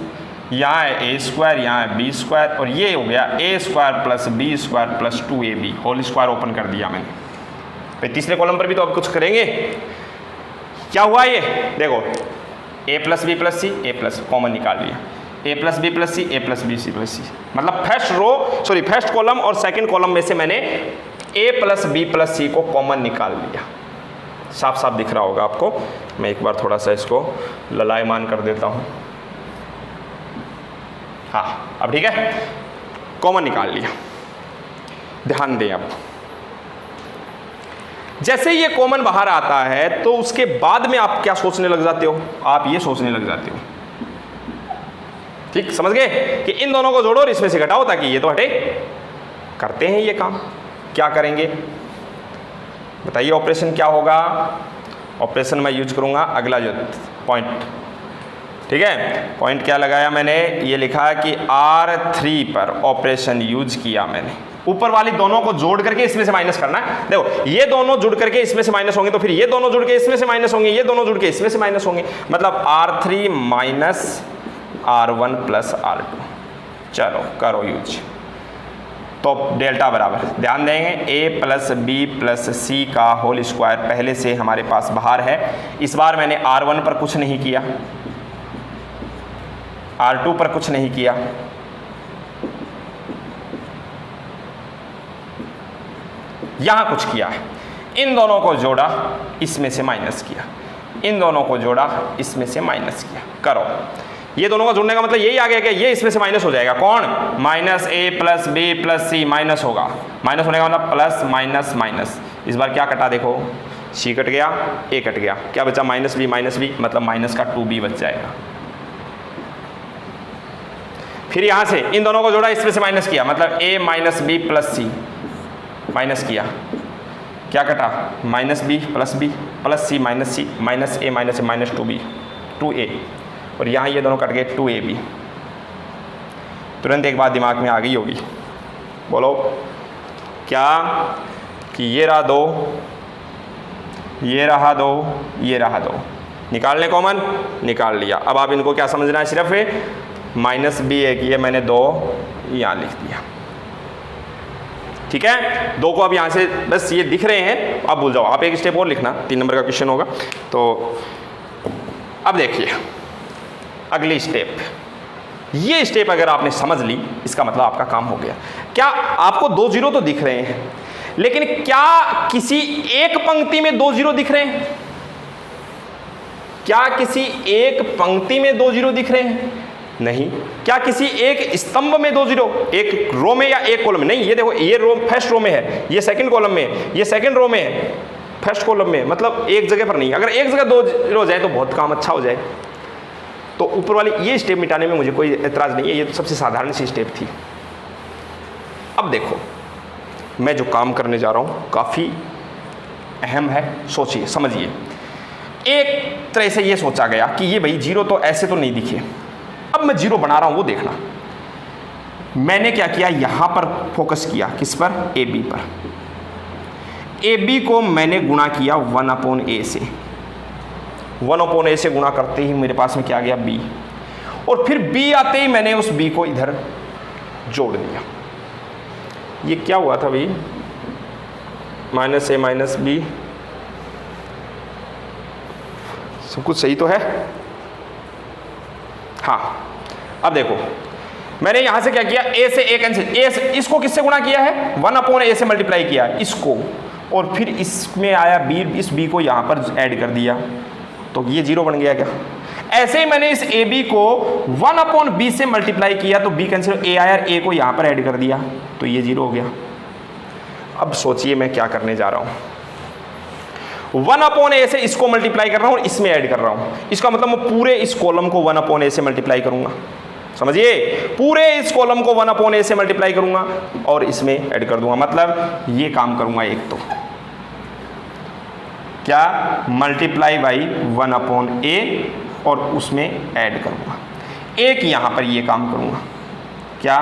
यहाँ है ए स्क्वायर, यहाँ है बी स्क्वायर, और ये हो गया A square plus B square plus 2ab whole square open कर दिया मैंने। फिर तीसरे कॉलम पर भी तो अब कुछ करेंगे। क्या हुआ ये देखो, ए प्लस बी प्लस सी, ए प्लस कॉमन निकाल लिया, ए प्लस बी प्लस सी, ए प्लस बी सी प्लस सी, मतलब फर्स्ट कॉलम और सेकंड कॉलम में से मैंने ए प्लस बी प्लस सी को कॉमन निकाल लिया। साफ साफ दिख रहा होगा आपको, मैं एक बार थोड़ा सा इसको ललायमान कर देता हूँ। हाँ अब ठीक है, कॉमन निकाल लिया। ध्यान दें, अब जैसे ये कॉमन बाहर आता है तो उसके बाद में आप क्या सोचने लग जाते हो, आप ये सोचने लग जाते हो, ठीक समझ गए, कि इन दोनों को जोड़ो और इसमें से घटाओ ताकि ये तो हटे। करते हैं ये काम, क्या करेंगे बताइए, ऑपरेशन क्या होगा। ऑपरेशन मैं यूज करूंगा अगला जो पॉइंट, ठीक है, पॉइंट क्या लगाया मैंने, ये लिखा कि R3 पर ऑपरेशन यूज किया मैंने। ऊपर वाली दोनों को जोड़ करके इसमें से माइनस करना है। देखो ये दोनों जुड़ करके इसमें से माइनस होंगे तो फिर ये दोनों जुड़ के इसमें से माइनस होंगे, ये दोनों जुड़ के इसमें से माइनस होंगे, मतलब R3 minus R1 plus R2। चलो करो यूज। तो डेल्टा बराबर, ध्यान देंगे, a प्लस बी प्लस सी का होल स्क्वायर पहले से हमारे पास बाहर है। इस बार मैंने R1 पर कुछ नहीं किया, R2 पर कुछ नहीं किया, यहां कुछ किया है। इन दोनों को जोड़ा, इसमें से माइनस किया, इन दोनों को जोड़ा, इसमें से माइनस किया। करो, ये दोनों का जोड़ने का मतलब यही आ गया कि ये इसमें से माइनस हो जाएगा। कौन, minus A plus B plus C minus होगा, माइनस होने का मतलब प्लस माइनस माइनस। इस बार क्या कटा देखो, सी कट गया, ए कट गया, क्या बचा माइनस बी मतलब माइनस का 2b बच जाएगा। फिर यहां से इन दोनों को जोड़ा, इसमें से माइनस किया, मतलब a minus B plus C minus किया, क्या कटा minus B plus C minus a minus 2b 2a, और यहाँ ये दोनों कट गए 2ab। तुरंत एक बात दिमाग में आ गई होगी, बोलो क्या, कि ये रहा 2, ये रहा 2, ये रहा 2, निकालने कॉमन निकाल लिया। अब आप इनको क्या समझना है, सिर्फ माइनस बी एक, ये मैंने 2 यहाँ लिख दिया, ठीक है। 2 को अब यहाँ से बस ये दिख रहे हैं, अब भूल जाओ, आप एक स्टेप और लिखना, 3 नंबर का क्वेश्चन होगा। तो अब देखिए अगली स्टेप, ये स्टेप अगर आपने समझ ली इसका मतलब आपका काम हो गया। क्या आपको 2 जीरो तो दिख रहे हैं, लेकिन क्या किसी एक पंक्ति में 2 जीरो दिख रहे हैं, क्या किसी एक पंक्ति में 2 जीरो दिख रहे हैं, नहीं। क्या किसी एक स्तंभ में 2 जीरो, एक रो में या एक कॉलम में, नहीं। ये देखो, ये रो फर्स्ट रो में है, ये सेकंड कॉलम में है, ये सेकंड रो में है, फर्स्ट कॉलम में, मतलब एक जगह पर नहीं। अगर एक जगह 2 जीरो हो जाए तो बहुत काम अच्छा हो जाए। तो ऊपर वाली ये स्टेप मिटाने में मुझे कोई एतराज नहीं है, ये तो सबसे साधारण सी स्टेप थी। अब देखो मैं जो काम करने जा रहा हूं काफी अहम है, सोचिए समझिए। एक तरह से ये सोचा गया कि ये भाई जीरो तो ऐसे तो नहीं दिखे, अब मैं जीरो बना रहा हूं, वो देखना। मैंने क्या किया, यहां पर फोकस किया, किस पर, ए बी पर। ए बी को मैंने गुणा किया 1/a से, 1/a से गुणा करते ही मेरे पास में क्या आ गया, b, और फिर b आते ही मैंने उस b को इधर जोड़ दिया। ये क्या हुआ था भाई, -a माइनस b, सब कुछ सही तो है। हाँ अब देखो मैंने यहां से क्या किया, a से a कैंसिल, a से इसको किससे गुणा किया है, 1/a से मल्टीप्लाई किया इसको, और फिर इसमें आया b, इस b को यहां पर ऐड कर दिया, तो ये जीरो बन गया क्या। ऐसे ही मैंने इस ए बी को 1/b से मल्टीप्लाई किया तो b कैंसिल, a आया, a को यहां पर ऐड कर दिया तो ये जीरो हो गया। अब सोचिए मैं क्या करने जा रहा हूं, 1/a से इसको मल्टीप्लाई कर रहा हूं और इसमें ऐड कर रहा हूं, इसका मतलब मैं पूरे इस कॉलम को 1/a से मल्टीप्लाई करूंगा, समझिए, पूरे इस कॉलम को 1/a से मल्टीप्लाई करूंगा और इसमें ऐड कर दूंगा, मतलब ये काम करूंगा एक तो, क्या, मल्टीप्लाई बाई 1/a और उसमें ऐड करूँगा। एक यहाँ पर ये काम करूँगा, क्या,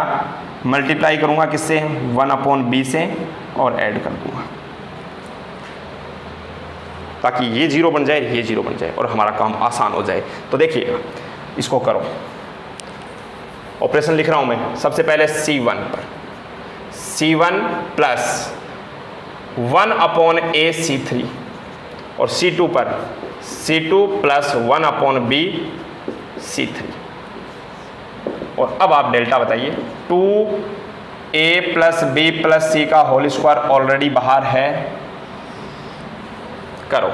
मल्टीप्लाई करूँगा किससे, 1/b से और ऐड कर दूँगा, ताकि ये 0 बन जाए, ये 0 बन जाए और हमारा काम आसान हो जाए। तो देखिए इसको करो, ऑपरेशन लिख रहा हूँ मैं। सबसे पहले C1 पर C1 प्लस 1/a C3 और C2 पर C2 प्लस 1/b C3। और अब आप डेल्टा बताइए, 2a plus b plus c का होल स्क्वायर ऑलरेडी बाहर है। करो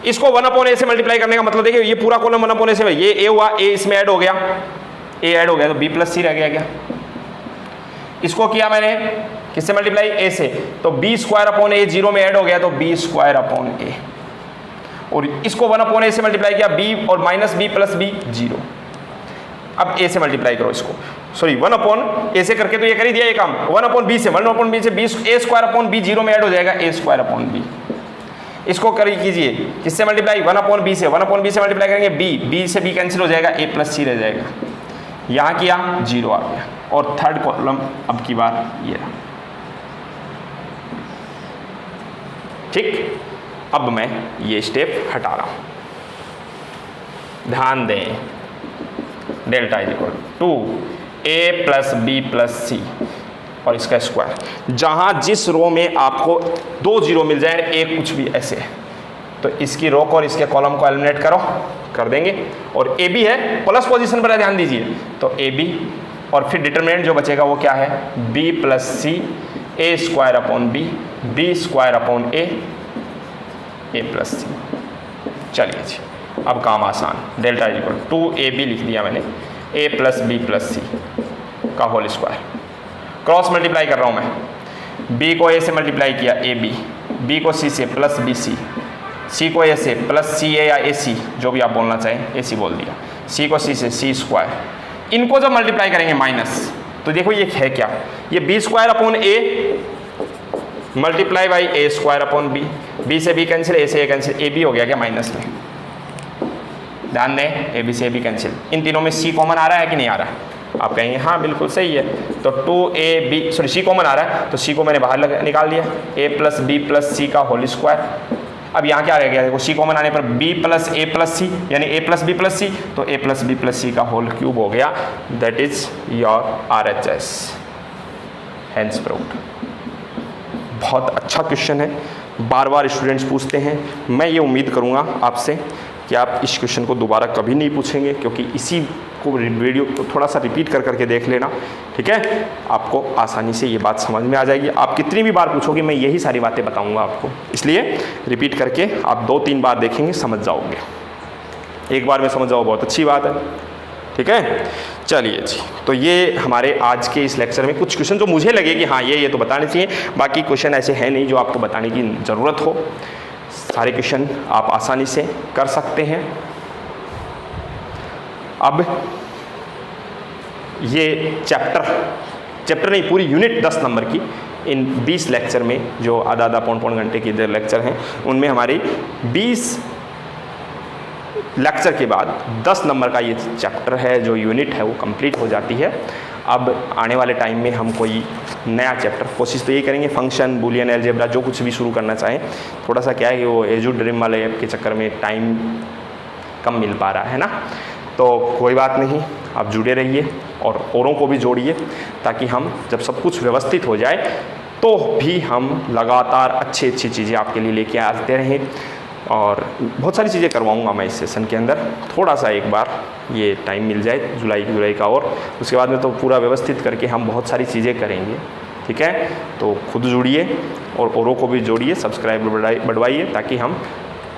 इसको 1/a से मल्टीप्लाई करने का मतलब देखिए, ये पूरा कॉलम 1/a से, ये a हुआ, a इसमें ऐड हो गया, a ऐड हो गया तो b प्लस c रह गया क्या। इसको किया मैंने किससे मल्टीप्लाई, a से, तो b स्क्वायर अपॉन a 0 में ऐड हो गया तो b स्क्वायर अपॉन a। और इसको 1/a से मल्टीप्लाई किया, b और माइनस b प्लस b 0। अब a से मल्टीप्लाई करो इसको, सॉरी 1/a से करके तो ये कर ही दिया ये काम। 1/b से, 1/b से b a square upon b 0 में ऐड हो जाएगा, a स्क्वायर अपॉन b। इसको करिए कीजिए किससे मल्टीप्लाई, 1/b से, 1/b से मल्टीप्लाई करेंगे b से b कैंसिल हो जाएगा, a प्लस c रह जाएगा। यहाँ किया 0 आ गया और थर्ड कॉलम अब की बार ये रहा। ठीक, अब मैं ये स्टेप हटा रहा हूँ। ध्यान दें, delta is equal to a plus b plus c और इसका स्क्वायर। जहाँ जिस रो में आपको 2 0 मिल जाए, एक कुछ भी ऐसे है, तो इसकी रो को और इसके कॉलम को एलिमिनेट करो, कर देंगे। और ए बी है, प्लस पोजीशन पर ध्यान दीजिए, तो ए बी और फिर डिटरमिनेंट जो बचेगा वो क्या है, b plus C, A square upon B, B square upon A plus C. चलिए जी, अब काम आसान। Delta is equal to A B लिख दिया मैंने, a प्लस बी प्लस सी का होल स्क्वायर। क्रॉस मल्टीप्लाई कर रहा हूँ मैं, b को a से मल्टीप्लाई किया a b को c से प्लस बी सी, c को a से प्लस सी ए या ए सी, जो भी आप बोलना चाहें, ए सी बोल दिया, c को c से c स्क्वायर। इनको जब मल्टीप्लाई करेंगे माइनस, तो देखो ये है क्या, ये b square upon a multiply by a square upon b, b से b कैंसिल, a से a कैंसिल, a b हो गया क्या माइनस में। ध्यान दें, ए बी से ए बी कैंसिल। इन तीनों में c कॉमन आ रहा है कि नहीं आ रहा है, आप कहेंगे हाँ बिल्कुल सही है। तो 2ab, सॉरी c कॉमन आ रहा है, तो c को मैंने बाहर निकाल दिया, a प्लस बी प्लस सी का होल स्क्वायर। अब यहाँ क्या रह गया, देखो c कॉमन आने पर b plus a plus c, यानी a plus B plus c, तो a प्लस बी प्लस सी का होल क्यूब हो गया। That is your RHS, hence proved. बहुत अच्छा क्वेश्चन है, बार बार स्टूडेंट्स पूछते हैं। मैं ये उम्मीद करूँगा आपसे कि आप इस क्वेश्चन को दोबारा कभी नहीं पूछेंगे, क्योंकि इसी को वीडियो को थोड़ा सा रिपीट कर करके देख लेना, ठीक है। आपको आसानी से ये बात समझ में आ जाएगी। आप कितनी भी बार पूछोगे मैं यही सारी बातें बताऊंगा आपको, इसलिए रिपीट करके आप 2-3 बार देखेंगे, समझ जाओगे। एक बार में समझ जाओ बहुत अच्छी बात है, ठीक है। चलिए जी, तो ये हमारे आज के इस लेक्चर में कुछ क्वेश्चन जो मुझे लगे कि हाँ ये तो बताने चाहिए, बाकी क्वेश्चन ऐसे हैं नहीं जो आपको बताने की ज़रूरत हो। सारे क्वेश्चन आप आसानी से कर सकते हैं। अब ये चैप्टर नहीं, पूरी यूनिट 10 नंबर की इन 20 लेक्चर में, जो आधा पौन घंटे के जो लेक्चर हैं, उनमें हमारी 20 लेक्चर के बाद 10 नंबर का ये चैप्टर है, जो यूनिट है वो कंप्लीट हो जाती है। अब आने वाले टाइम में हम कोई नया चैप्टर, कोशिश तो यही करेंगे, फंक्शन, बूलियन अलजेब्रा, जो कुछ भी शुरू करना चाहें। थोड़ा सा क्या है कि वो एजू ड्रीम वाले ऐप के चक्कर में टाइम कम मिल पा रहा है ना, तो कोई बात नहीं, आप जुड़े रहिए और औरों को भी जोड़िए, ताकि हम जब सब कुछ व्यवस्थित हो जाए तो भी हम लगातार अच्छी चीज़ें आपके लिए लेके आते रहें। और बहुत सारी चीज़ें करवाऊंगा मैं इस सेशन के अंदर, थोड़ा सा एक बार ये टाइम मिल जाए जुलाई का, और उसके बाद में तो पूरा व्यवस्थित करके हम बहुत सारी चीज़ें करेंगे, ठीक है। तो खुद जुड़िए और औरों को भी जोड़िए, सब्सक्राइब बढ़वाइए, ताकि हम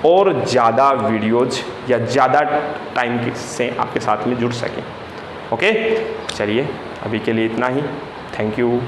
और ज़्यादा वीडियोज़ या ज़्यादा टाइम से आपके साथ में जुड़ सकें। ओके, चलिए अभी के लिए इतना ही। Thank you.